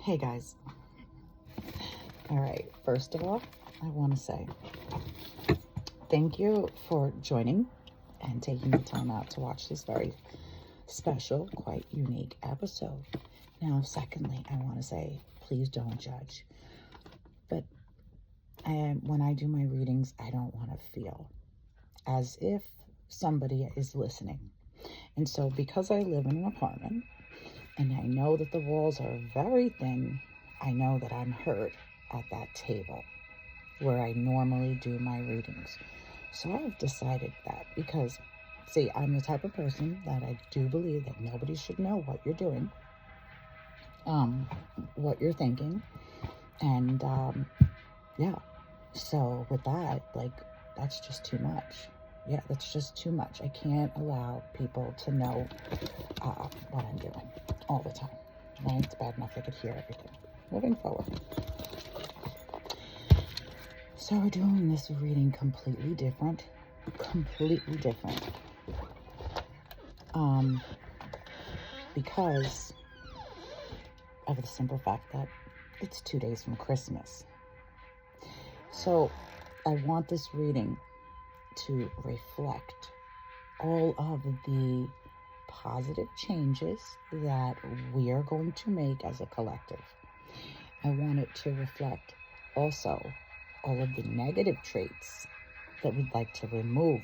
Hey guys. All right, first of all, I want to say thank you for joining and taking the time out to watch this very special, quite unique episode. Now, secondly, I want to say please don't judge. But when I do my readings, I don't want to feel as if somebody is listening. And so because I live in an apartment and I know that the walls are very thin, I know that I'm heard at that table where I normally do my readings. So I've decided that because, see, I'm the type of person that I do believe that nobody should know what you're doing, what you're thinking, and yeah. So with that, that's just too much. Yeah, that's just too much. I can't allow people to know what I'm doing all the time. Right? It's bad enough they could hear everything. Moving forward. So we're doing this reading completely different. Because of the simple fact that it's 2 days from Christmas. So I want this reading to reflect all of the positive changes that we are going to make as a collective. I want it to reflect also all of the negative traits that we'd like to remove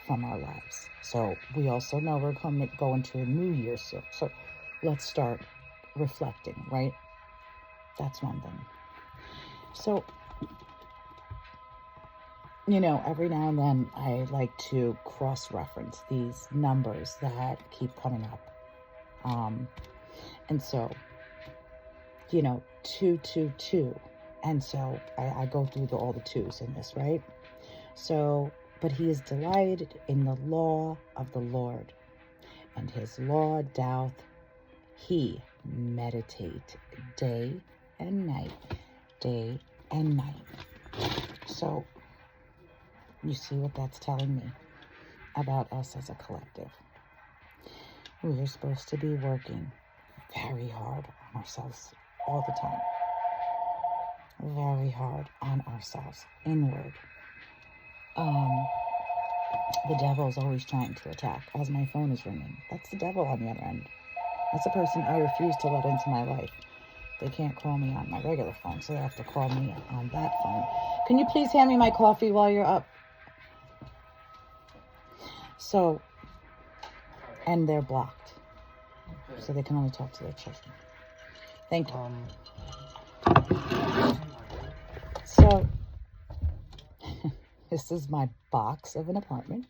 from our lives. So we also know we're going to a new year soon. So let's start reflecting, right? That's one thing. So, every now and then I like to cross-reference these numbers that keep coming up. And so, 222. And so I go through all the twos in this, right? So, but he is delighted in the law of the Lord, and his law doth he meditate day and night. So, you see what that's telling me about us as a collective. We are supposed to be working very hard on ourselves all the time. Very hard on ourselves, inward. The devil is always trying to attack as my phone is ringing. That's the devil on the other end. That's a person I refuse to let into my life. They can't call me on my regular phone, so they have to call me on that phone. Can you please hand me my coffee while you're up? So, and they're blocked. So they can only talk to their children. Thank you. So, this is my box of an apartment.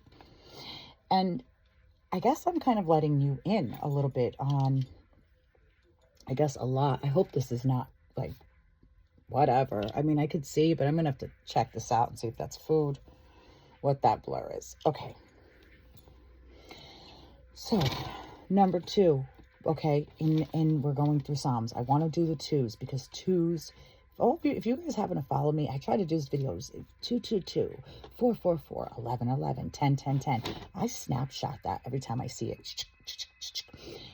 And I guess I'm kind of letting you in a little bit on, I guess a lot. I hope this is not whatever. I mean, I could see, but I'm going to have to check this out and see if that's food, what that blur is. Okay. So, number 2. Okay, and we're going through Psalms. I want to do the twos because twos, if you guys happen to follow me, I try to do these videos 222, 444, 1111, 101010. I snapshot that every time I see it.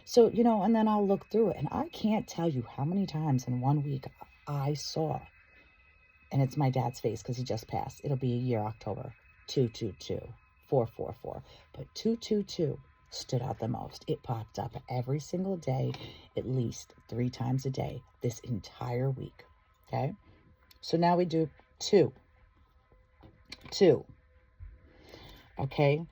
So, and then I'll look through it, and I can't tell you how many times in 1 week I saw, and it's my dad's face because he just passed. It'll be a year, October, 222, 444, but 222 stood out the most. It popped up every single day, at least 3 times a day, this entire week. Okay? So now we do 2. Okay?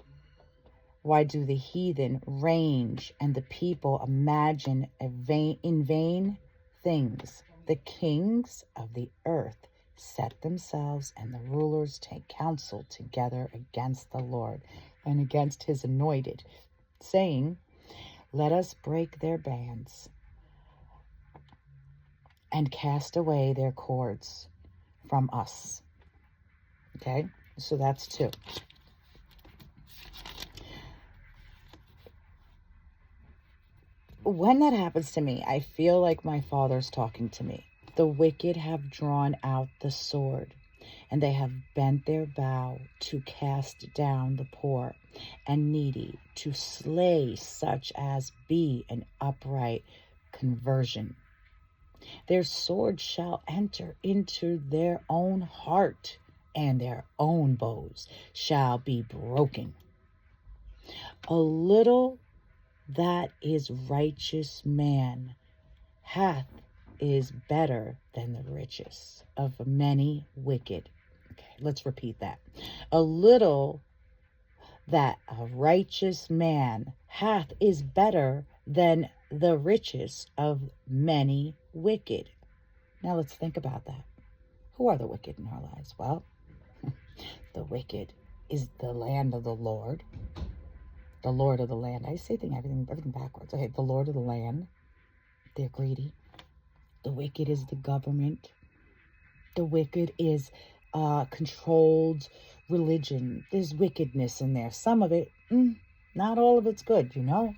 Why do the heathen range and the people imagine in vain things? The kings of the earth set themselves, and the rulers take counsel together against the Lord and against his anointed, saying, let us break their bands and cast away their cords from us. Okay, so that's 2. When that happens to me, I feel like my Father's talking to me. The wicked have drawn out the sword, and they have bent their bow to cast down the poor and needy, to slay such as be an upright conversion. Their sword shall enter into their own heart, and their own bows shall be broken. A little that is righteous man hath is better than the richest of many wicked. Okay, let's repeat that. A little that a righteous man hath is better than the richest of many wicked. Now let's think about that. Who are the wicked in our lives? Well, the wicked is the land of the Lord. The Lord of the land. I say everything backwards. Okay, the Lord of the land. They're greedy. The wicked is the government. The wicked is controlled religion. There's wickedness in there. Some of it, not all of it's good, you know.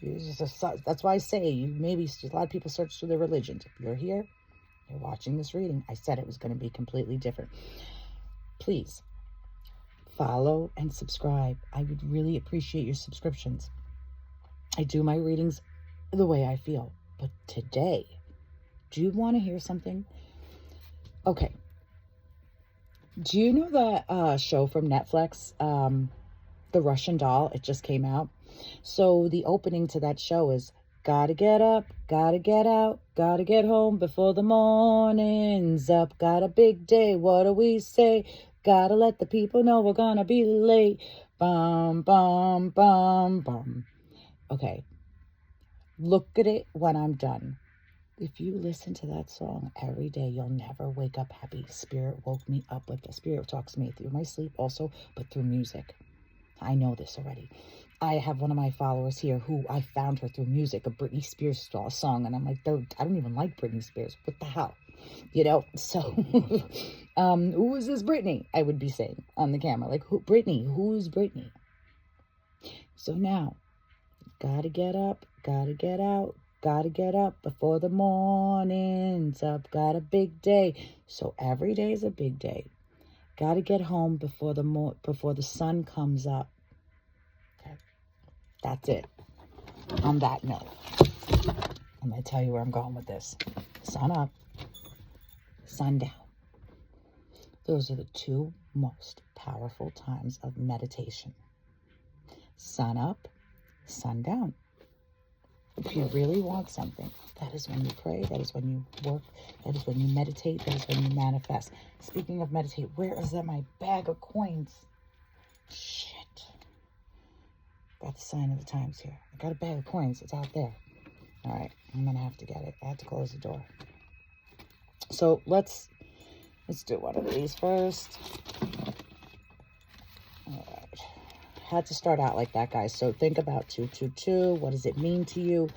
That's why I say maybe a lot of people search through their religions. If you're here, you're watching this reading, I said it was going to be completely different. Please follow and subscribe. I would really appreciate your subscriptions. I do my readings the way I feel. But today, do you want to hear something? Okay. Do you know that show from Netflix, The Russian Doll? It just came out. So the opening to that show is, gotta get up, gotta get out, gotta get home before the morning's up. Got a big day, what do we say? Gotta let the people know we're gonna be late. Bum, bum, bum, bum. Okay. Look at it when I'm done. If you listen to that song every day, you'll never wake up happy. Spirit woke me up with it. Spirit talks to me through my sleep also, but through music. I know this already. I have one of my followers here who I found her through music, a Britney Spears song. And I'm like, I don't even like Britney Spears. What the hell? You know? So, who is this Britney? I would be saying on the camera. Like, Britney? Who's Britney? So now, gotta get up, gotta get out. Gotta get up before the morning's up. Got a big day. So every day is a big day. Gotta get home before the sun comes up. Okay. That's it. On that note, I'm going to tell you where I'm going with this. Sun up, sun down. Those are the two most powerful times of meditation. Sun up, sun down. If you really want something, that is when you pray, that is when you work, that is when you meditate, that is when you manifest. Speaking of meditate, where is that my bag of coins? Shit. Got the sign of the times here. I got a bag of coins. It's out there. All right. I'm going to have to get it. I have to close the door. So let's do one of these first. All right. Had to start out like that, guys. So think about 222. What does it mean to you?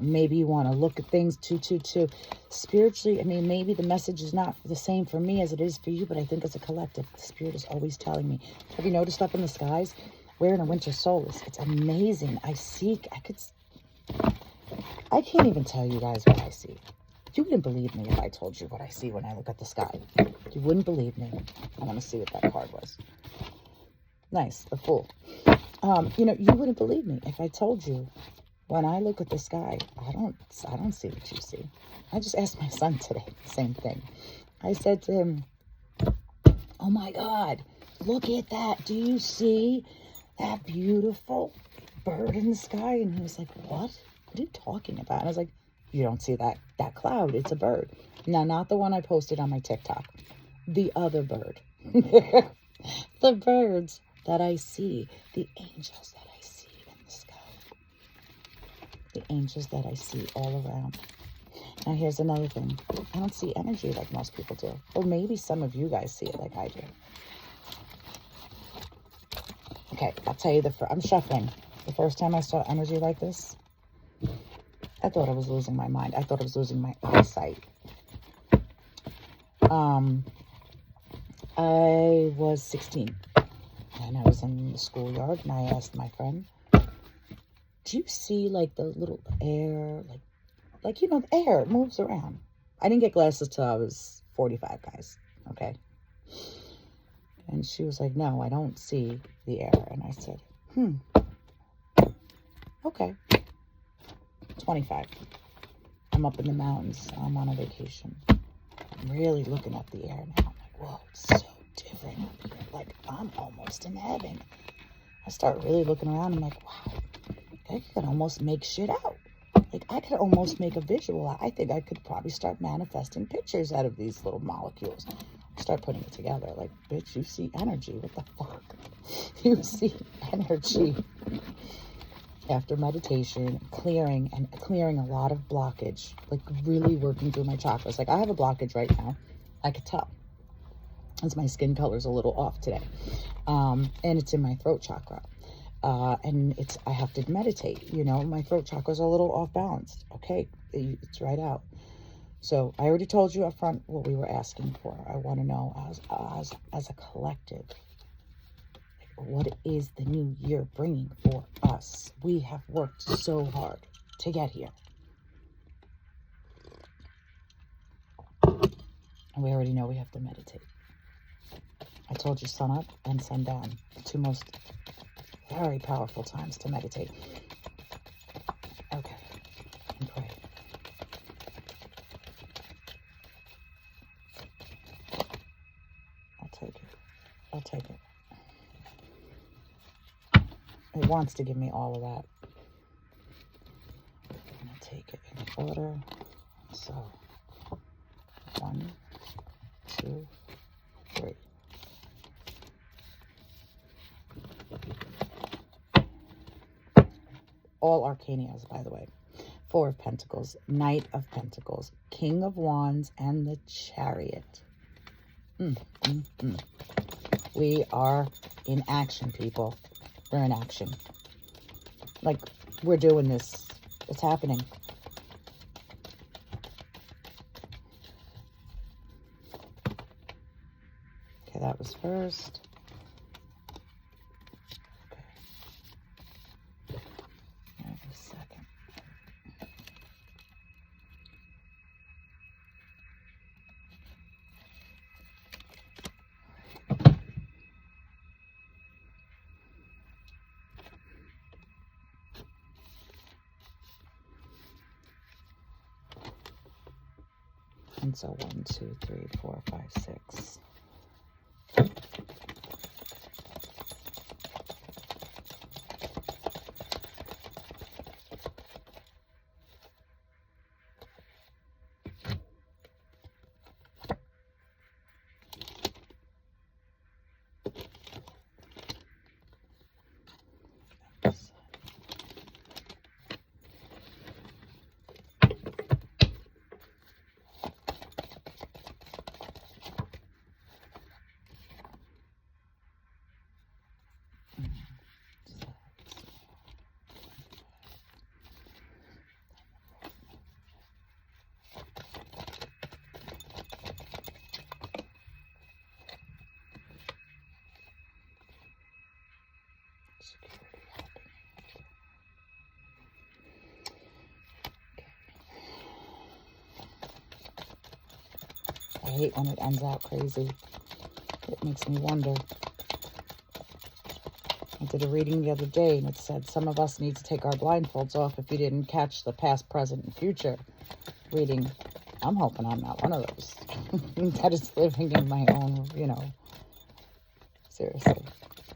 Maybe you want to look at things 222 spiritually. I mean, maybe the message is not the same for me as it is for you, but I think as a collective, the spirit is always telling me. Have you noticed up in the skies? We're in a winter solstice. It's amazing. I can't even tell you guys what I see. You wouldn't believe me if I told you what I see when I look at the sky. You wouldn't believe me. I want to see what that card was. Nice, the Fool. You wouldn't believe me if I told you when I look at the sky, I don't see what you see. I just asked my son today the same thing. I said to him, oh my God, look at that. Do you see that beautiful bird in the sky? And he was like, what are you talking about? And I was like, you don't see that cloud. It's a bird. Now, not the one I posted on my TikTok. The other bird. The birds that I see, the angels that I see in the sky, the angels that I see all around. Now here's another thing. I don't see energy like most people do. Or maybe some of you guys see it like I do. Okay, I'll tell you I'm shuffling. The first time I saw energy like this, I thought I was losing my mind. I thought I was losing my eyesight. I was 16. And I was in the schoolyard, and I asked my friend, do you see, like, the little air, like the air moves around? I didn't get glasses till I was 45, guys, okay? And she was like, no, I don't see the air. And I said, okay, 25. I'm up in the mountains. I'm on a vacation. I'm really looking at the air now. I'm like, whoa, it's so different up here. Like, I'm almost in heaven. I start really looking around. I'm like, wow, I could almost make shit out. Like, I could almost make a visual. I think I could probably start manifesting pictures out of these little molecules. Start putting it together. Like, bitch, you see energy. What the fuck? You see energy. After meditation, clearing a lot of blockage. Like, really working through my chakras. Like, I have a blockage right now. I could tell. As my skin color's a little off today. And it's in my throat chakra. And I have to meditate, you know, my throat chakra's a little off balanced. Okay, it's right out. So I already told you up front what we were asking for. I want to know as a collective, what is the new year bringing for us? We have worked so hard to get here. And we already know we have to meditate. I told you sun up and sun down, the two most very powerful times to meditate. Okay, and pray. I'll take it. It wants to give me all of that. I'm going to take it in order. So, 1, 2, 3. All Arcanias, by the way. 4 of Pentacles, Knight of Pentacles, King of Wands, and the Chariot. We are in action, people. We're in action. Like, we're doing this. It's happening. Okay, that was first. Okay. That was second. And so 1, 2, 3, 4, 5, 6. I hate when it ends out crazy. It makes me wonder. I did a reading the other day and it said some of us need to take our blindfolds off if you didn't catch the past, present, and future reading. I'm hoping I'm not one of those. That is living in my own, you know. Seriously.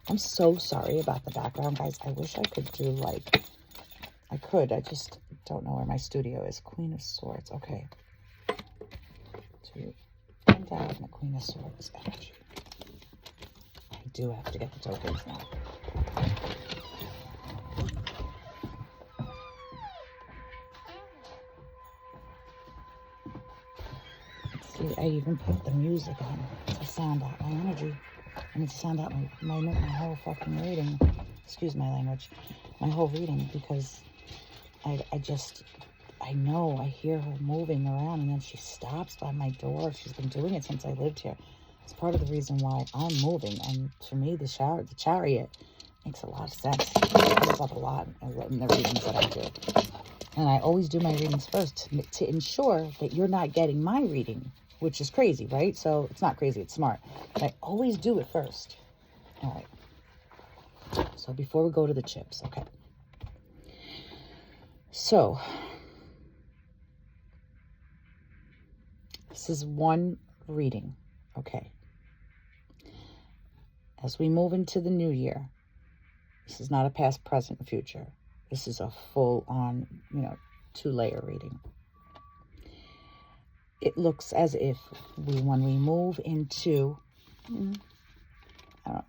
I'm so sorry about the background, guys. I wish I could do like, I just don't know where my studio is. Queen of Swords. Okay. 2, and down the Queen of Swords energy. I do have to get the tokens now. See, I even put the music on to sound out my energy. I need to sound out my whole fucking reading. Excuse my language. My whole reading, because I know I hear her moving around and then she stops by my door. She's been doing it since I lived here. It's part of the reason why I'm moving. And for me, the Chariot makes a lot of sense. It comes up a lot in the readings that I do. And I always do my readings first to ensure that you're not getting my reading, which is crazy, right? So it's not crazy, it's smart. But I always do it first. All right. So before we go to the chips, okay. So This is one reading, okay? As we move into the new year, this is not a past, present, future. This is a full-on, 2-layer reading. It looks as if when we move into,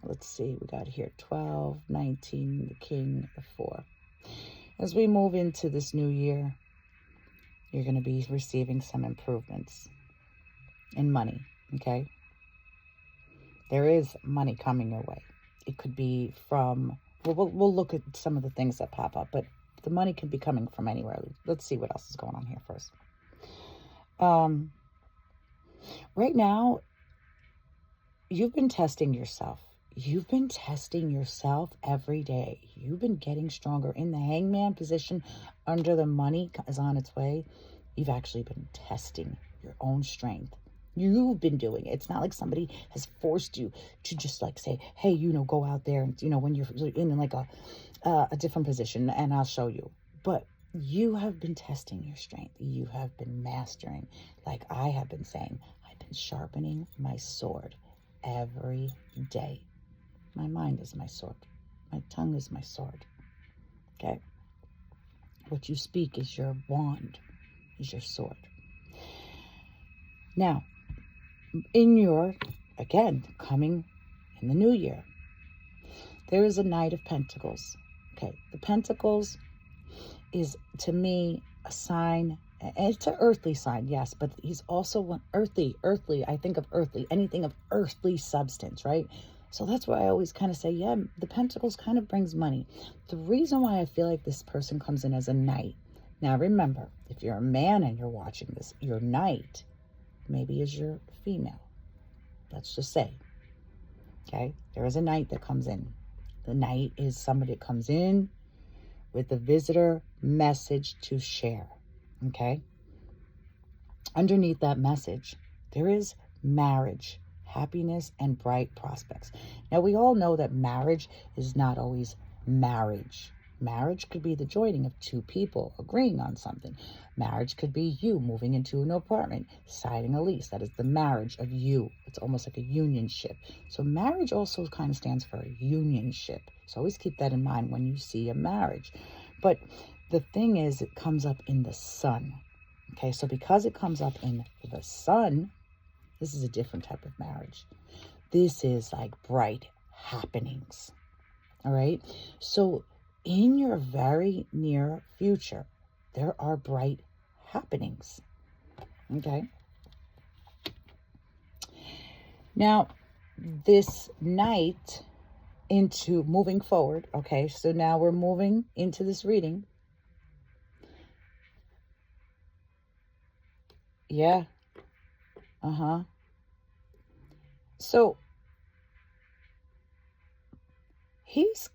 let's see, we got here 12, 19, the king, the 4. As we move into this new year, you're going to be receiving some improvements in money, okay? There is money coming your way. It could be from, we'll look at some of the things that pop up, but the money could be coming from anywhere. Let's see what else is going on here first. Right now, you've been testing yourself. You've been testing yourself every day. You've been getting stronger. In the hangman position, under the money is on its way, you've actually been testing your own strength. You've been doing it. It's not like somebody has forced you to just like say, hey, go out there and, when you're in like a different position and I'll show you. But you have been testing your strength. You have been mastering. Like I have been saying, I've been sharpening my sword every day. My mind is my sword. My tongue is my sword. Okay? What you speak is your wand, is your sword. Now, coming in the new year, there is a Knight of Pentacles. Okay, the Pentacles is, to me, a sign. It's an earthly sign, yes, but he's also one earthly. I think of earthly, anything of earthly substance, right? So that's why I always kind of say, yeah, the Pentacles kind of brings money. The reason why I feel like this person comes in as a knight. Now, remember, if you're a man and you're watching this, your knight maybe is your female. Let's just say, okay, there is a knight that comes in. The knight is somebody that comes in with a visitor message to share, okay? Underneath that message, there is marriage, happiness, and bright prospects. Now, we all know that marriage is not always marriage. Marriage could be the joining of two people agreeing on something. Marriage could be you moving into an apartment, signing a lease. That is the marriage of you. It's almost like a unionship. So marriage also kind of stands for a unionship. So always keep that in mind when you see a marriage. But the thing is, it comes up in the sun. Okay, so because it comes up in the sun, this is a different type of marriage. This is like bright happenings. All right, so in your very near future, there are bright happenings. Okay. Now, this night into moving forward. Okay, so now we're moving into this reading. Yeah. So he's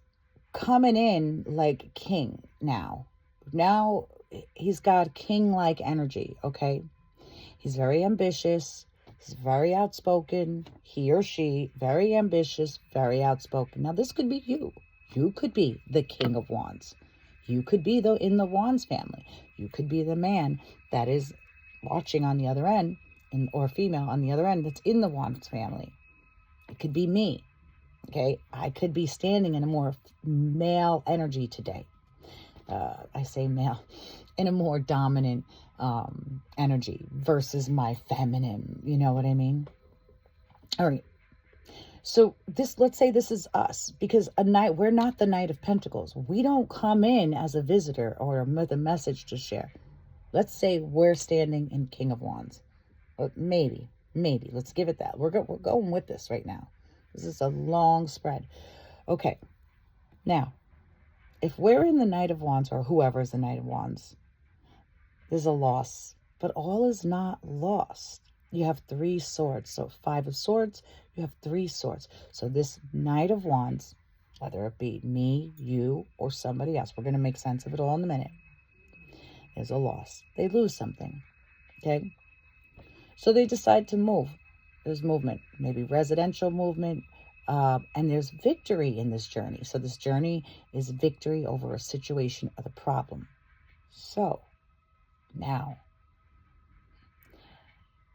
coming in like king now. Now he's got king-like energy, okay? He's very ambitious. He's very outspoken. He or she, very ambitious, very outspoken. Now, this could be you. You could be the King of Wands. You could be in the Wands family. You could be the man that is watching on the other end, or female on the other end that's in the Wands family. It could be me. Okay, I could be standing in a more male energy today. I say male, in a more dominant energy versus my feminine. You know what I mean? All right. So let's say this is us, because we're not the Knight of Pentacles. We don't come in as a visitor or with a message to share. Let's say we're standing in King of Wands. Maybe. Let's give it that. We're going with this right now. This is a long spread. Okay. Now, if we're in the Knight of Wands, or whoever is the Knight of Wands, there's a loss. But all is not lost. You have 3 swords. So 5 of swords, you have 3 swords. So this Knight of Wands, whether it be me, you, or somebody else, we're going to make sense of it all in a minute. There's a loss. They lose something. Okay? So they decide to move. There's movement, maybe residential movement, and there's victory in this journey. So this journey is victory over a situation or the problem. So now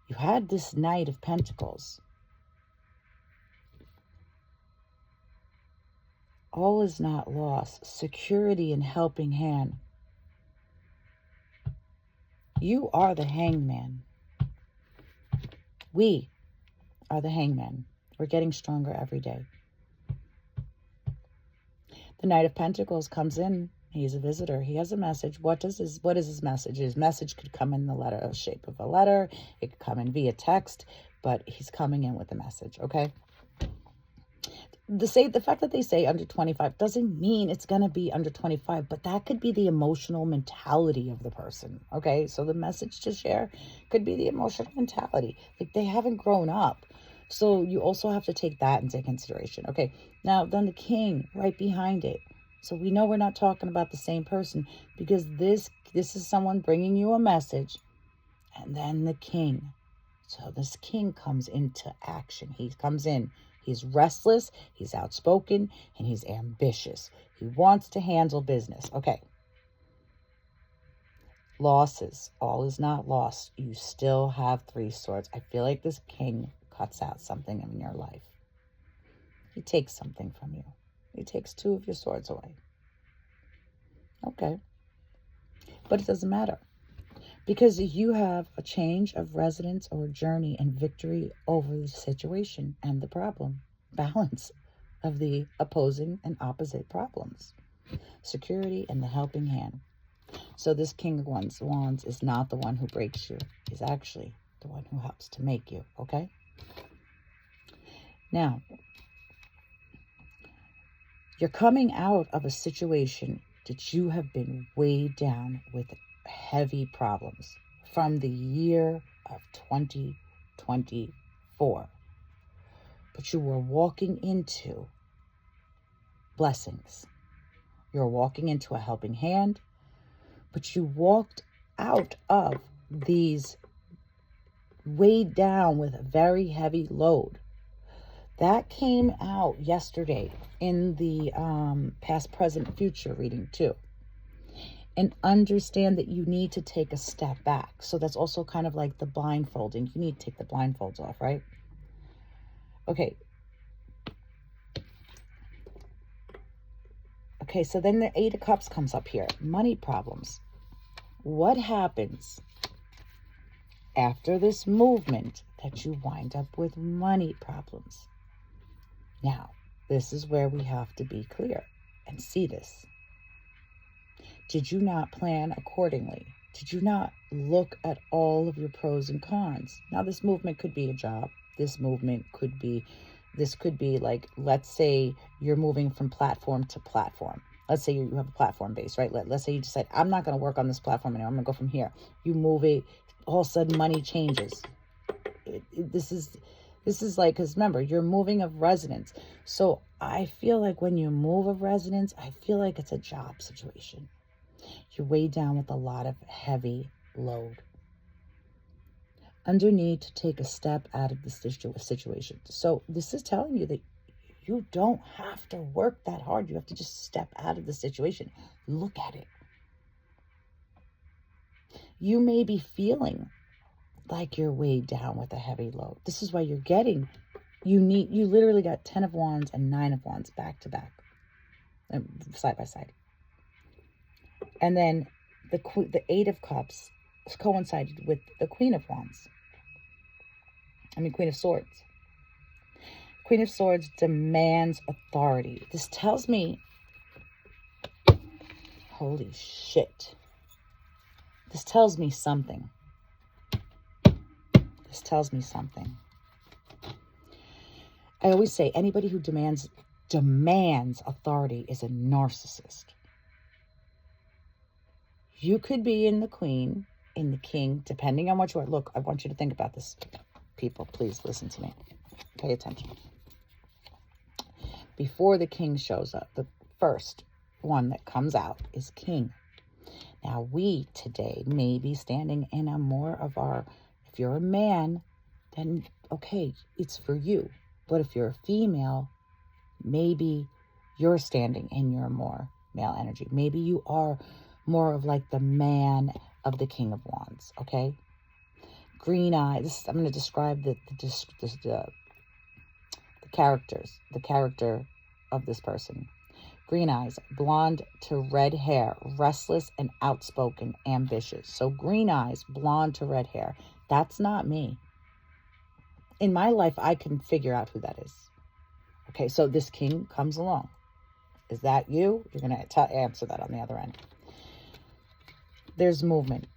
you You had this Knight of Pentacles. All is not lost. Security and helping hand. You are the hangman. We are the hangman. We're getting stronger every day. The Knight of Pentacles comes in. He's a visitor. He has a message. What is his message? His message could come in the shape of a letter. It could come in via text, but he's coming in with a message, okay? The fact that they say under 25 doesn't mean it's going to be under 25, but that could be the emotional mentality of the person, okay? So the message to share could be the emotional mentality. Like, they haven't grown up. So you also have to take that into consideration. Okay, now then the King right behind it. So we know we're not talking about the same person, because this is someone bringing you a message. And then the King. So this King comes into action. He comes in. He's restless, he's outspoken, and he's ambitious. He wants to handle business. Okay. Losses. All is not lost. You still have 3 swords. I feel like this King cuts out something in your life. He takes something from you. He takes 2 of your swords away. Okay. But it doesn't matter, because you have a change of residence or journey and victory over the situation and the problem. Balance of the opposing and opposite problems. Security and the helping hand. So this King of Wands is not the one who breaks you. He's actually the one who helps to make you, okay? Now, you're coming out of a situation that you have been weighed down with heavy problems from the year of 2024. But you were walking into blessings. You're walking into a helping hand, but you walked out of these weighed down with a very heavy load. That came out yesterday in the past, present, future reading too. And understand that you need to take a step back. So that's also kind of like the blindfolding. You need to take the blindfolds off, right? Okay. Okay, so then the 8 of Cups comes up here. Money problems. What happens after this movement that you wind up with money problems? Now, this is where we have to be clear and see this. Did you not plan accordingly? Did you not look at all of your pros and cons? Now, this movement could be a job. This could be like, let's say you're moving from platform to platform. Let's say you have a platform base, right? Let's say you decide, I'm not going to work on this platform anymore. I'm going to go from here. You move it, all of a sudden money changes. This is like, because remember, you're moving of residence. So I feel like when you move of residence, I feel like it's a job situation. You're weighed down with a lot of heavy load. Need to take a step out of the situation. So this is telling you that you don't have to work that hard. You have to just step out of the situation. Look at it. You may be feeling like you're weighed down with a heavy load. This is why you literally got 10 of Wands and 9 of Wands back to back, side by side. And then the 8 of Cups coincided with the Queen of Swords. Queen of Swords demands authority. This tells me, holy shit. This tells me something. This tells me something. I always say anybody who demands authority is a narcissist. You could be in the Queen, in the King, depending on what you are. Look, I want you to think about this, people. Please listen to me. Pay attention. Before the King shows up, the first one that comes out is King. Now, we today may be standing in a more of our, if you're a man, then okay, it's for you. But if you're a female, maybe you're standing in your more male energy. Maybe you are more of like the man of the King of Wands, okay? green eyes. I'm going to describe the character of this person. Green eyes, blonde to red hair, restless and outspoken, ambitious. So green eyes, blonde to red hair. That's not me. In my life, I can figure out who that is. Okay, so this king comes along. Is that you? You're going to answer that on the other end. There's movement.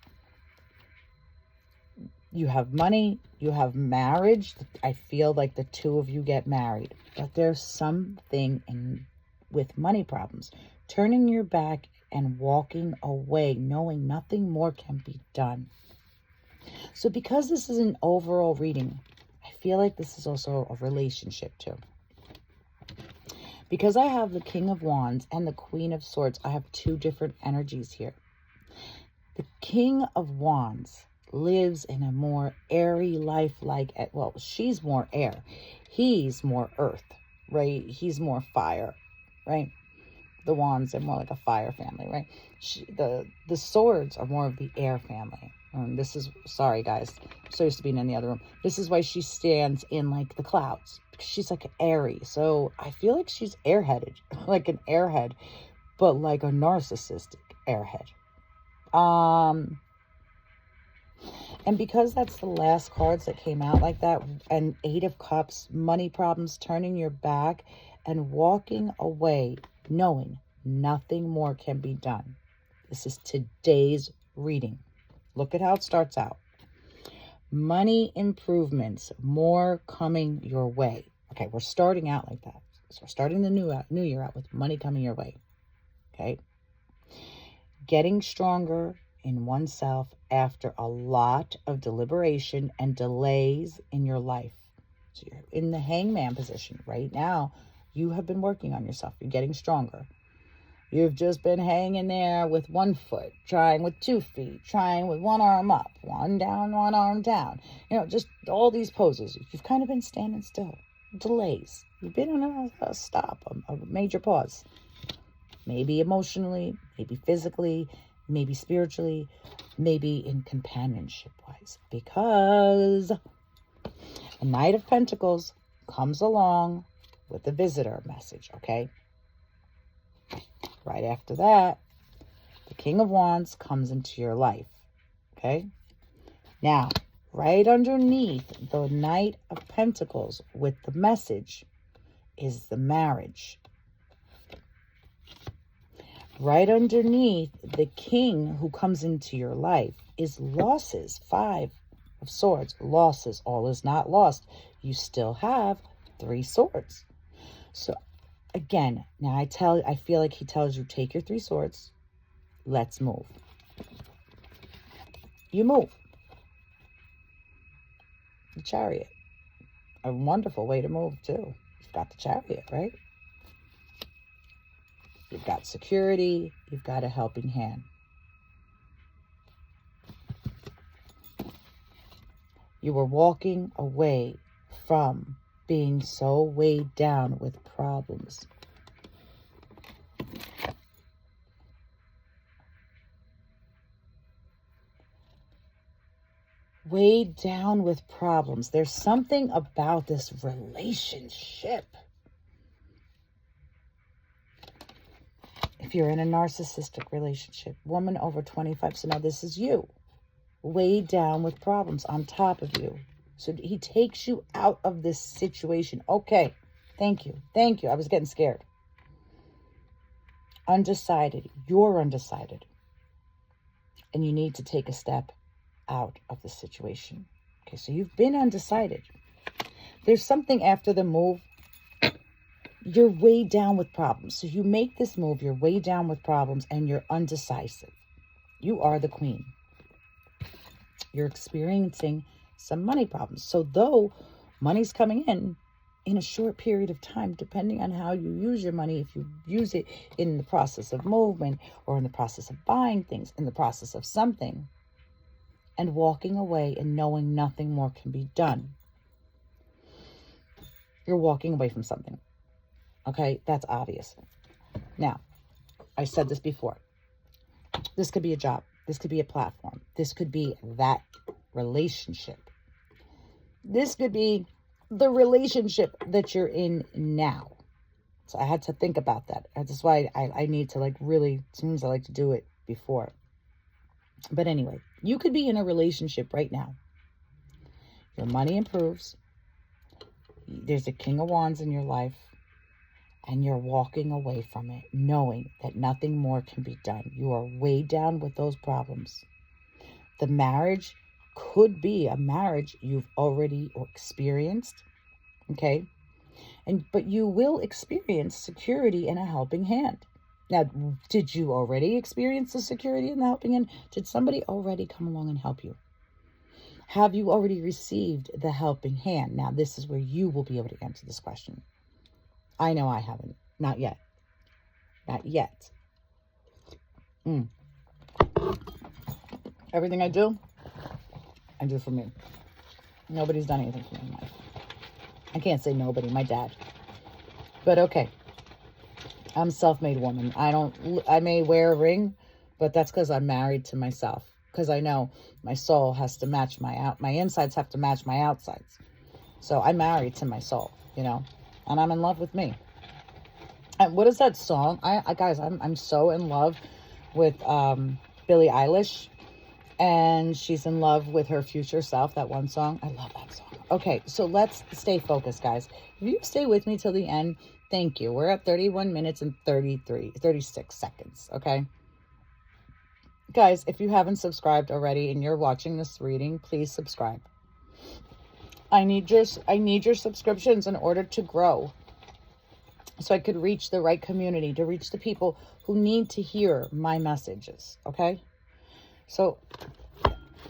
You have money. You have marriage. I feel like the two of you get married. But there's something with money problems. Turning your back and walking away, knowing nothing more can be done. So because this is an overall reading, I feel like this is also a relationship too. Because I have the King of Wands and the Queen of Swords, I have two different energies here. The King of Wands lives in a more airy life, well, she's more air. He's more earth, right? He's more fire, right? The Wands are more like a fire family, right? The Swords are more of the air family. This is, sorry guys, I'm so used to being in the other room. This is why she stands in like the clouds, because she's like airy. So I feel like she's airheaded, like an airhead, but like a narcissistic airhead. And because that's the last cards that came out like that, and Eight of Cups, money problems, turning your back and walking away, knowing nothing more can be done. This is today's reading. Look at how it starts out. Money improvements, more coming your way. Okay, we're starting out like that. So we're starting the new year out with money coming your way. Okay. Getting stronger in oneself after a lot of deliberation and delays in your life. So you're in the hangman position right now. You have been working on yourself. You're getting stronger. You've just been hanging there with one foot, trying with 2 feet, trying with one arm up, one down, one arm down. You know, just all these poses. You've kind of been standing still. Delays. You've been on a stop, a major pause. Maybe emotionally, maybe physically, maybe spiritually, maybe in companionship-wise. Because a Knight of Pentacles comes along with a visitor message, okay? Right after that, the King of Wands comes into your life, okay? Now, right underneath the Knight of Pentacles with the message is the marriage. Right underneath the King who comes into your life is losses. 5 of Swords, losses. All is not lost. You still have 3 swords. So again, now I feel like he tells you, take your 3 swords. Let's move. You move. The Chariot. A wonderful way to move too. You've got the Chariot, right? You've got security. You've got a helping hand. You were walking away from being so weighed down with problems. Weighed down with problems. There's something about this relationship. If you're in a narcissistic relationship, woman over 25, so now this is you. Weighed down with problems on top of you. So he takes you out of this situation. Okay, thank you. Thank you. I was getting scared. Undecided. You're undecided. And you need to take a step out of the situation. Okay, so you've been undecided. There's something after the move. You're weighed down with problems. So you make this move. You're weighed down with problems and you're undecisive. You are the queen. You're experiencing some money problems. So though money's coming in a short period of time, depending on how you use your money, if you use it in the process of movement or in the process of buying things, in the process of something, and walking away and knowing nothing more can be done. You're walking away from something. Okay, that's obvious. Now, I said this before. This could be a job. This could be a platform. This could be that relationship. This could be the relationship that you're in now. So I had to think about that. That's why I need to like really, sometimes I like to do it before. But anyway, you could be in a relationship right now. Your money improves. There's a King of Wands in your life. And you're walking away from it, knowing that nothing more can be done. You are weighed down with those problems. The marriage could be a marriage you've already experienced, okay? But you will experience security and a helping hand. Now, did you already experience the security and the helping hand? Did somebody already come along and help you? Have you already received the helping hand? Now, this is where you will be able to answer this question. I know I haven't. Not yet. Not yet. Everything I do for me. Nobody's done anything for me in life. I can't say nobody, my dad. But okay. I'm a self-made woman. I may wear a ring, but that's because I'm married to myself. Because I know my soul has to match my insides have to match my outsides. So I'm married to my soul, you know, and I'm in love with me. And what is that song? Guys, I'm so in love with Billie Eilish, and she's in love with her future self, that one song. I love that song. Okay, so let's stay focused, guys. If you stay with me till the end, thank you. We're at 31 minutes and 36 seconds, okay? Guys, if you haven't subscribed already and you're watching this reading, please subscribe. I need your subscriptions in order to grow. So I could reach the right community, to reach the people who need to hear my messages, okay? So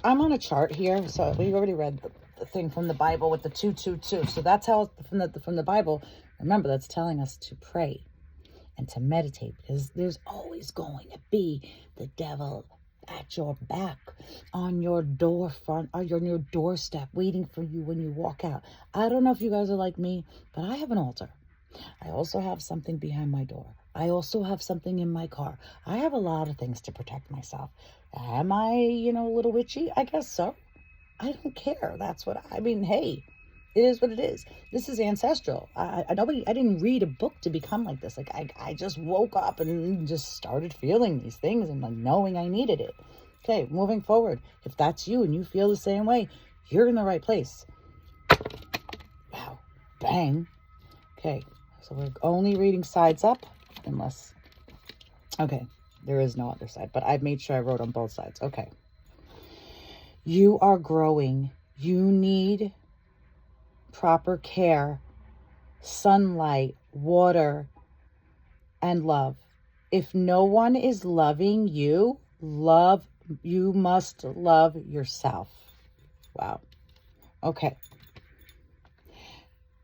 I'm on a chart here. So we already read the thing from the Bible with the 222. So that's how from the Bible. Remember, that's telling us to pray and to meditate, because there's always going to be the devil at your back, on your door front, or on your doorstep, waiting for you when you walk out. I don't know if you guys are like me, but I have an altar. I also have something behind my door. I also have something in my car. I have a lot of things to protect myself. Am I, a little witchy? I guess so. I don't care. That's what I mean. Hey, it is what it is. This is ancestral. I didn't read a book to become like this. Like I just woke up and just started feeling these things and like knowing I needed it. Okay, moving forward. If that's you and you feel the same way, you're in the right place. Wow. Bang. Okay. So we're only reading sides up, unless, okay, there is no other side, but I've made sure I wrote on both sides. Okay. You are growing. You need proper care, sunlight, water, and love. If no one is loving you, you must love yourself. Wow. Okay.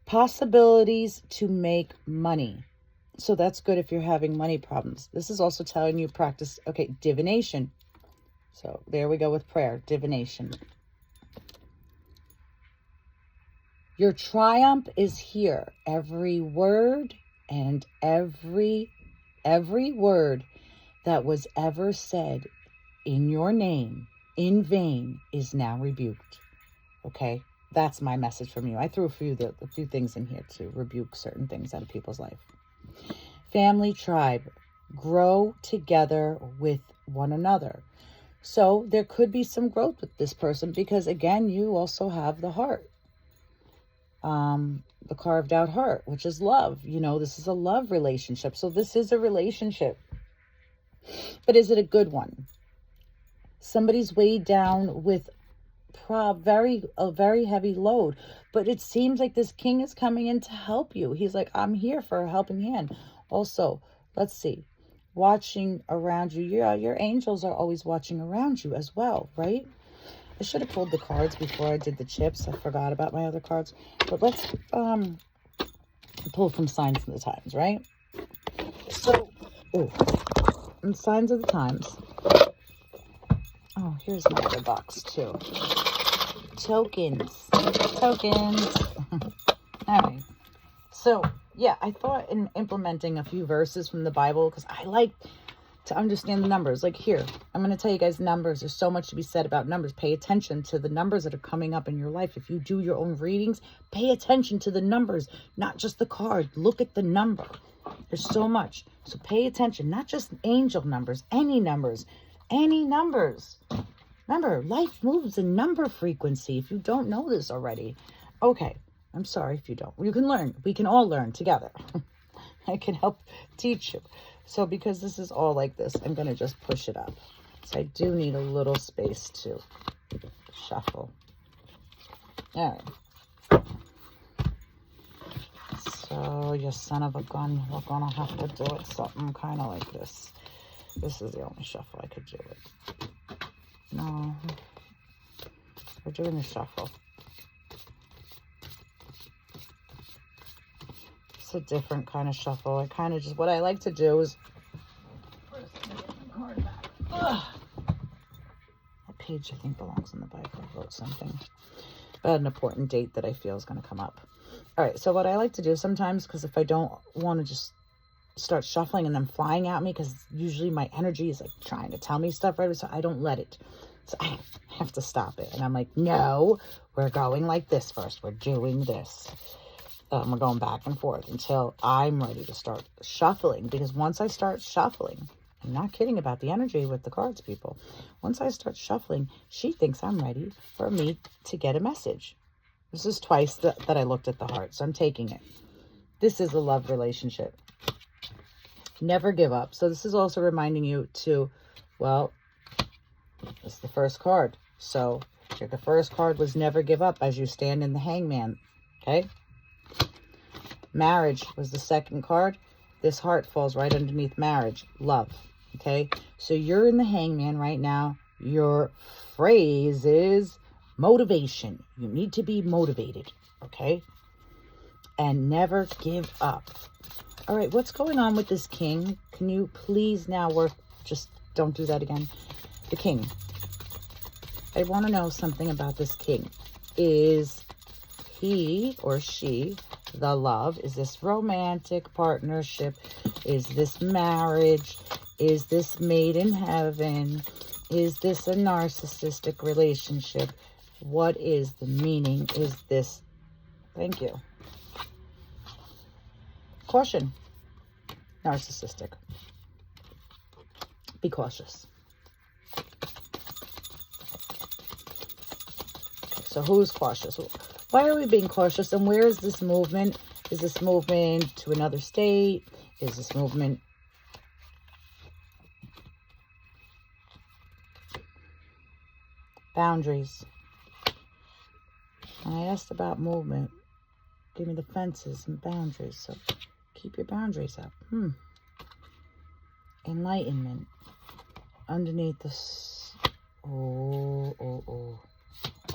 Possibilities to make money. So that's good if you're having money problems. This is also telling you practice, okay, divination. So there we go with prayer, divination. Your triumph is here. Every word and every word that was ever said in your name in vain is now rebuked. Okay? That's my message from you. I threw a few things in here to rebuke certain things out of people's life. Family, tribe, grow together with one another. So there could be some growth with this person because, again, you also have the heart. The carved out heart, which is love. This is a love relationship. So this is a relationship. But is it a good one? Somebody's weighed down with a very heavy load, but it seems like this king is coming in to help you. He's like, I'm here for a helping hand. Also, let's see, watching around you. Your angels are always watching around you as well, right? I should have pulled the cards before I did the chips. I forgot about my other cards, but let's pull from Signs of the Times, right? So, in Signs of the Times. Oh, here's my other box too. Tokens. All right. So, yeah, I thought in implementing a few verses from the Bible, because I like to understand the numbers. Like here, I'm going to tell you guys numbers. There's so much to be said about numbers. Pay attention to the numbers that are coming up in your life. If you do your own readings, pay attention to the numbers, not just the card. Look at the number. There's so much. So pay attention, not just angel numbers, any numbers, any numbers. Remember, life moves in number frequency if you don't know this already. Okay, I'm sorry if you don't. You can learn. We can all learn together. I can help teach you. So because this is all like this, I'm going to just push it up. So I do need a little space to shuffle. All right. So, you son of a gun, we're going to have to do it something kind of like this. This is the only shuffle I could do it. No. We're doing the shuffle. It's a different kind of shuffle. I kind of just, what I like to do is, first, I'm going to get my card back. Ugh. That page, I think, belongs in the Bible. I wrote something about an important date that I feel is going to come up. All right, so what I like to do sometimes, because if I don't want to just start shuffling and then flying at me, because usually my energy is like trying to tell me stuff, right? So I don't let it. So I have to stop it. And I'm like, no, we're going like this first. We're doing this. We're going back and forth until I'm ready to start shuffling. Because once I start shuffling, I'm not kidding about the energy with the cards, people. Once I start shuffling, she thinks I'm ready for me to get a message. This is twice that I looked at the heart, so I'm taking it. This is a love relationship. Never give up. So this is also reminding you to, well, this is the first card. So the first card was never give up as you stand in the hangman. Okay. Marriage was the second card. This heart falls right underneath marriage. Love. Okay. So you're in the hangman right now. Your phrase is motivation. You need to be motivated. Okay. And never give up. All right, what's going on with this king? Can you please now work? Just don't do that again. The king. I want to know something about this king. Is he or she the love? Is this romantic partnership? Is this marriage? Is this made in heaven? Is this a narcissistic relationship? What is the meaning? Is this? Thank you. Caution. Narcissistic. Be cautious. So who's cautious? Why are we being cautious? And where is this movement? Is this movement to another state? Is this movement? Boundaries. And I asked about movement. Give me the fences and boundaries. So keep your boundaries up. Enlightenment. Underneath this. Oh.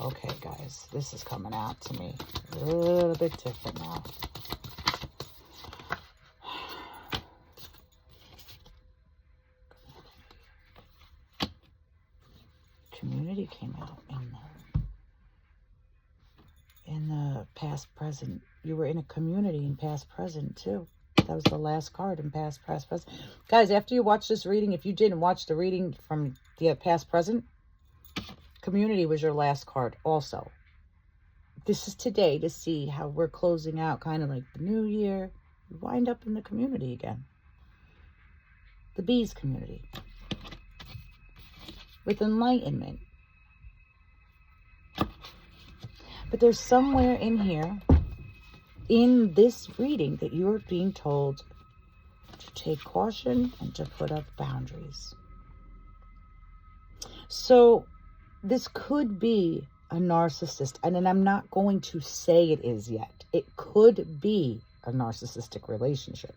Okay, guys. This is coming out to me a little bit different now. Community came out in the past, present. You were in a community in past, present, too. That was the last card in past, present. Guys, after you watch this reading, if you didn't watch the reading from the past, present, community was your last card also. This is today to see how we're closing out kind of like the new year. We wind up in the community again. The bees community. With enlightenment. But there's somewhere in here, in this reading, that you're being told to take caution and to put up boundaries. So this could be a narcissist, and then I'm not going to say it is yet. It could be a narcissistic relationship.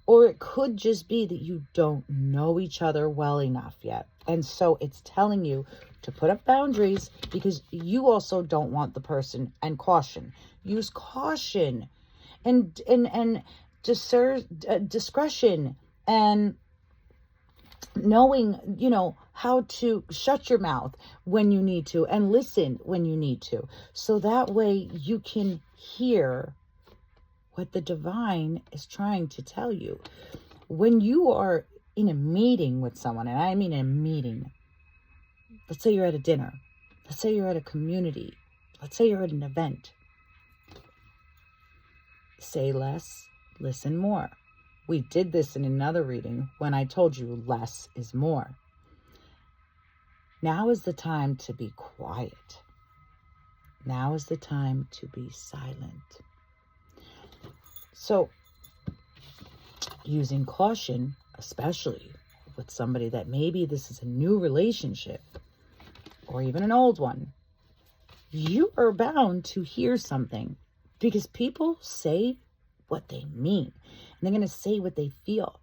Or it could just be that you don't know each other well enough yet. And so it's telling you to put up boundaries because you also don't want the person, and caution. Use caution and discretion and knowing, how to shut your mouth when you need to and listen when you need to. So that way you can hear what the divine is trying to tell you. when you are in a meeting with someone, and I mean a meeting, let's say you're at a dinner, let's say you're at a community, let's say you're at an event, say less, listen more. We did this in another reading when I told you less is more. Now is the time to be quiet. Now is the time to be silent. So, using caution, especially with somebody that maybe this is a new relationship or even an old one, you are bound to hear something because people say what they mean and they're going to say what they feel.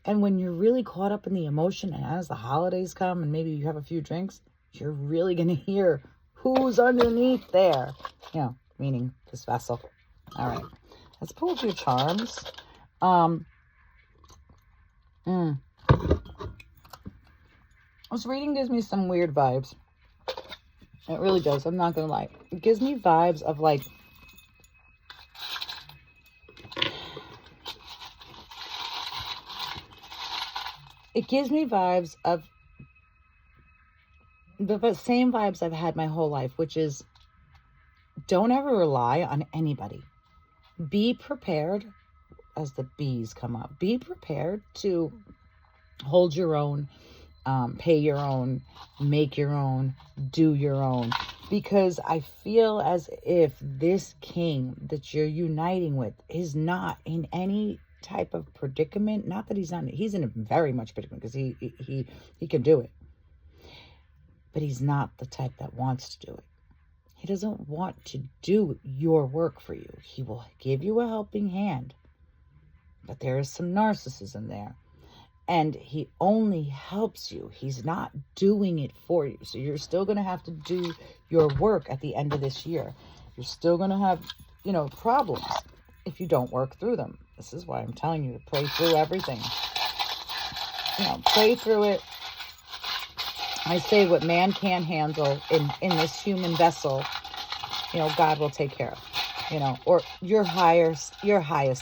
And when you're really caught up in the emotion, and as the holidays come and maybe you have a few drinks, you're really going to hear who's underneath there, meaning this vessel. All right, let's pull a few charms. This reading gives me some weird vibes. It really does. I'm not going to lie. It gives me vibes of like, the same vibes I've had my whole life, which is don't ever rely on anybody. Be prepared as the bees come up. Be prepared to hold your own, pay your own, make your own, do your own. Because I feel as if this king that you're uniting with is not in any type of predicament. Not that he's in a very much predicament, because he can do it. But he's not the type that wants to do it. He doesn't want to do your work for you. He will give you a helping hand. But there is some narcissism there. And he only helps you. He's not doing it for you. So you're still going to have to do your work at the end of this year. You're still going to have, problems if you don't work through them. This is why I'm telling you to pray through everything. Pray through it. I say what man can't handle in this human vessel, God will take care of, or your highest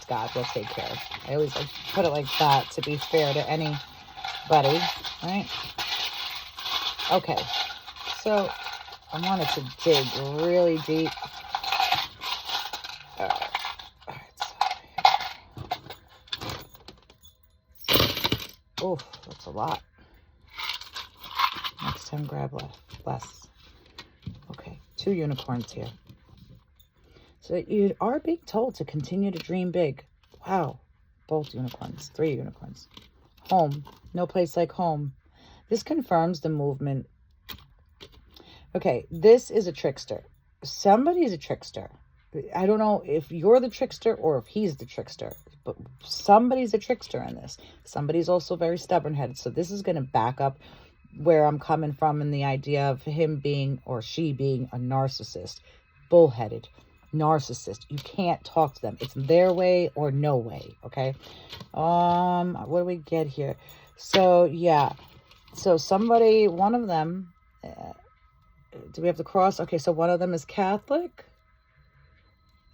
God will take care of. I always put it like that to be fair to anybody, right? Okay, so I wanted to dig really deep. All right. Oh, that's a lot. Next time, grab less. Okay, 2 unicorns here. So you are being told to continue to dream big. Wow, both unicorns, 3 unicorns. Home, no place like home. This confirms the movement. Okay, this is a trickster. Somebody's a trickster. I don't know if you're the trickster or if he's the trickster, but somebody's a trickster in this. Somebody's also very stubborn-headed. So this is going to back up where I'm coming from in the idea of him being or she being a narcissist, bullheaded, narcissist. You can't talk to them. It's their way or no way. Okay. What do we get here? So yeah. So somebody, one of them, do we have to cross? Okay. So one of them is Catholic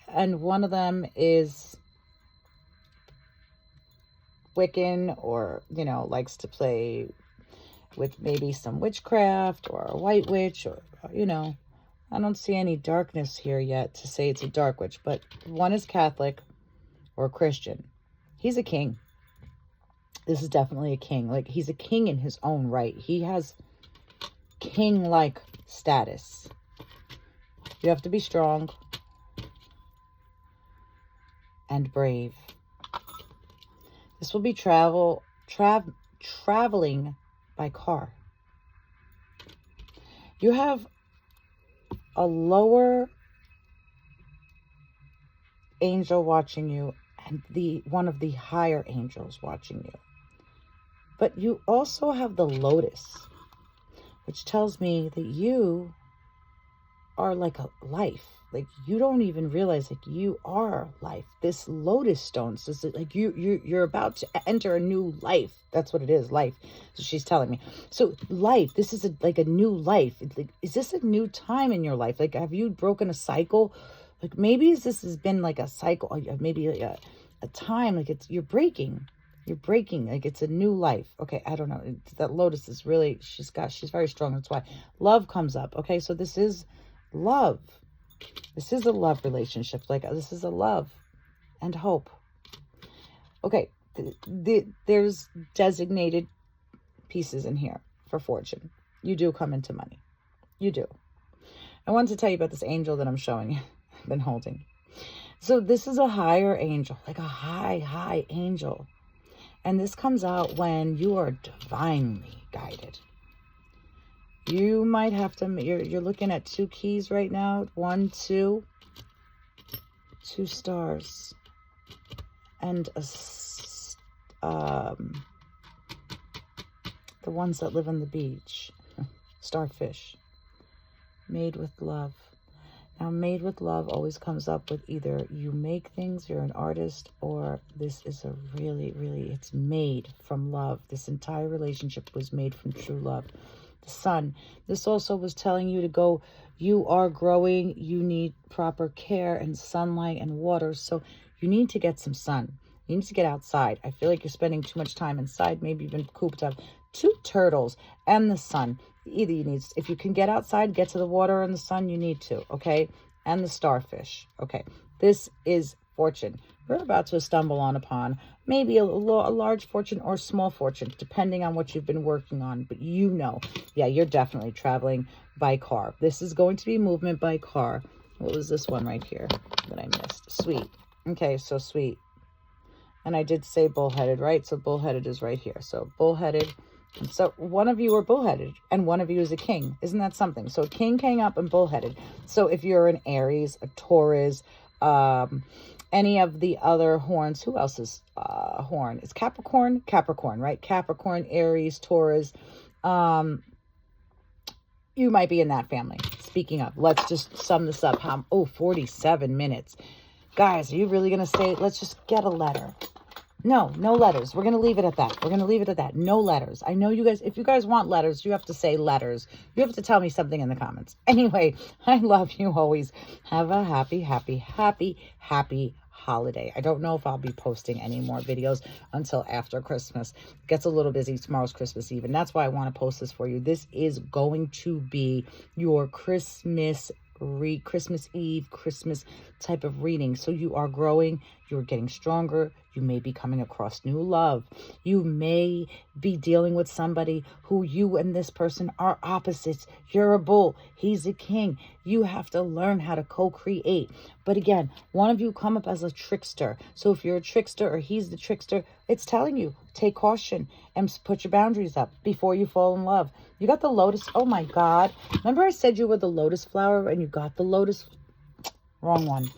and one of them is Wiccan, or, likes to play with maybe some witchcraft or a white witch, or, I don't see any darkness here yet to say it's a dark witch, but one is Catholic or Christian. He's a king. This is definitely a king. Like, he's a king in his own right. He has king-like status. You have to be strong and brave. This will be traveling by car. You have a lower angel watching you and one of the higher angels watching you. But you also have the lotus, which tells me that you are like a life. Like, you don't even realize like you are life. This lotus stone says like you're about to enter a new life. That's what it is, life. So she's telling me. So life, this is like a new life. Like, is this a new time in your life? Like, have you broken a cycle? Like, maybe this has been like a cycle, maybe like a time, like you're breaking. You're breaking, like it's a new life. Okay, I don't know. That Lotus is really, she's very strong. That's why love comes up. Okay, so this is love. This is a love relationship. Like this is a love and hope. Okay, there's designated pieces in here for fortune. You do come into money. You do. I wanted to tell you about this angel that I'm showing you. I've been holding. So this is a higher angel, like a high angel. And this comes out when you are divinely guided. You might have to, you're looking at 2 keys right now. 1, 2, 2 stars. And the ones that live on the beach. Starfish. Made with love. Now, made with love always comes up with either you make things, you're an artist, or this is a really, it's made from love. This entire relationship was made from true love. The sun. This also was telling you to go, you are growing, you need proper care and sunlight and water, so you need to get some sun. You need to get outside. I feel like you're spending too much time inside, maybe you've been cooped up. 2 turtles and the sun. Either you need, if you can get outside, get to the water and the sun, you need to, okay? And the starfish, okay? This is fortune. We're about to stumble upon maybe a large fortune or small fortune, depending on what you've been working on. But you know, yeah, you're definitely traveling by car. This is going to be movement by car. What was this one right here that I missed? Sweet. Okay, so sweet. And I did say bullheaded, right? So bullheaded is right here. So bullheaded. So one of you are bullheaded and one of you is a king. Isn't that something? So king came up and bullheaded. So if you're an Aries, a Taurus, any of the other horns, who else is horn? It's Capricorn, right? Capricorn, Aries, Taurus. You might be in that family. Speaking of, let's just sum this up. 47 minutes. Guys, are you really going to stay? Let's just get a letter. No letters. We're going to leave it at that. No letters. I know you guys, if you guys want letters, you have to say letters. You have to tell me something in the comments. Anyway, I love you always. Have a happy holiday. I don't know if I'll be posting any more videos until after Christmas. It gets a little busy. Tomorrow's Christmas Eve, and that's why I want to post this for you. This is going to be your Christmas Eve, Christmas type of reading. So you are growing, you're getting stronger, you may be coming across new love, you may be dealing with somebody who you and this person are opposites. You're a bull, he's a king. You have to learn how to co-create. But again, one of you come up as a trickster. So if you're a trickster or he's the trickster, it's telling you, take caution and put your boundaries up before you fall in love. You got the lotus. Oh my God. Remember I said you were the lotus flower and you got the lotus? Wrong one.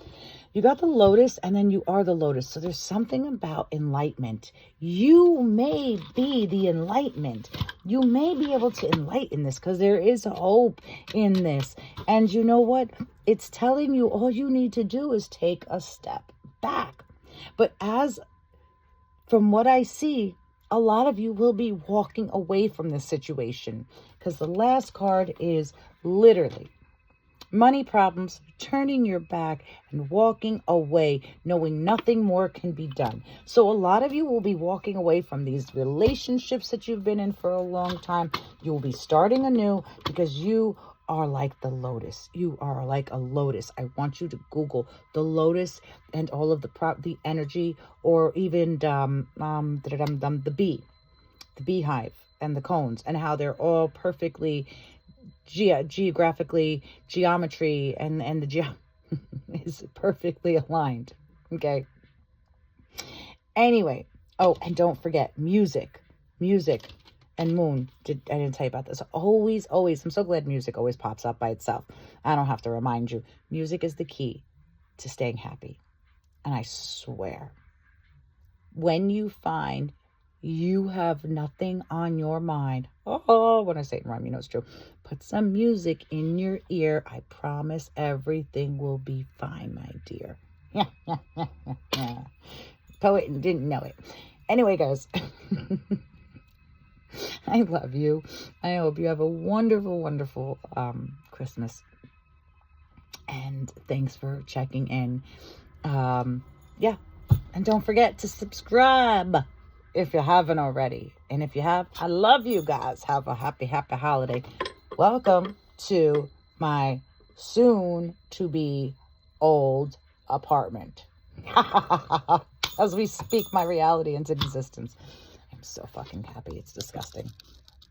You got the lotus and then you are the lotus. So there's something about enlightenment. You may be the enlightenment. You may be able to enlighten this because there is hope in this. And you know what? It's telling you all you need to do is take a step back. But from what I see, a lot of you will be walking away from this situation because the last card is literally money problems, turning your back and walking away, knowing nothing more can be done. So a lot of you will be walking away from these relationships that you've been in for a long time. You will be starting anew because you are like the lotus. You are like a lotus. I want you to Google the lotus and all of the energy, or even the beehive and the cones, and how they're all perfectly geographically, geometry and the is perfectly aligned. Okay. Anyway, oh, and don't forget music and moon. I didn't tell you about this. Always, I'm so glad music always pops up by itself. I don't have to remind you. Music is the key to staying happy. And I swear, when you find you have nothing on your mind, when I say it in rhyme, you know it's true. Put some music in your ear. I promise everything will be fine, my dear. Poet didn't know it. Anyway, guys. I love you. I hope you have a wonderful, wonderful Christmas. And thanks for checking in. Yeah. And don't forget to subscribe. if you haven't already. And if you have, I love you guys. Have a happy, happy holiday. Welcome to my soon-to-be old apartment. As we speak my reality into existence. I'm so fucking happy. It's disgusting.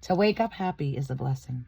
To wake up happy is a blessing.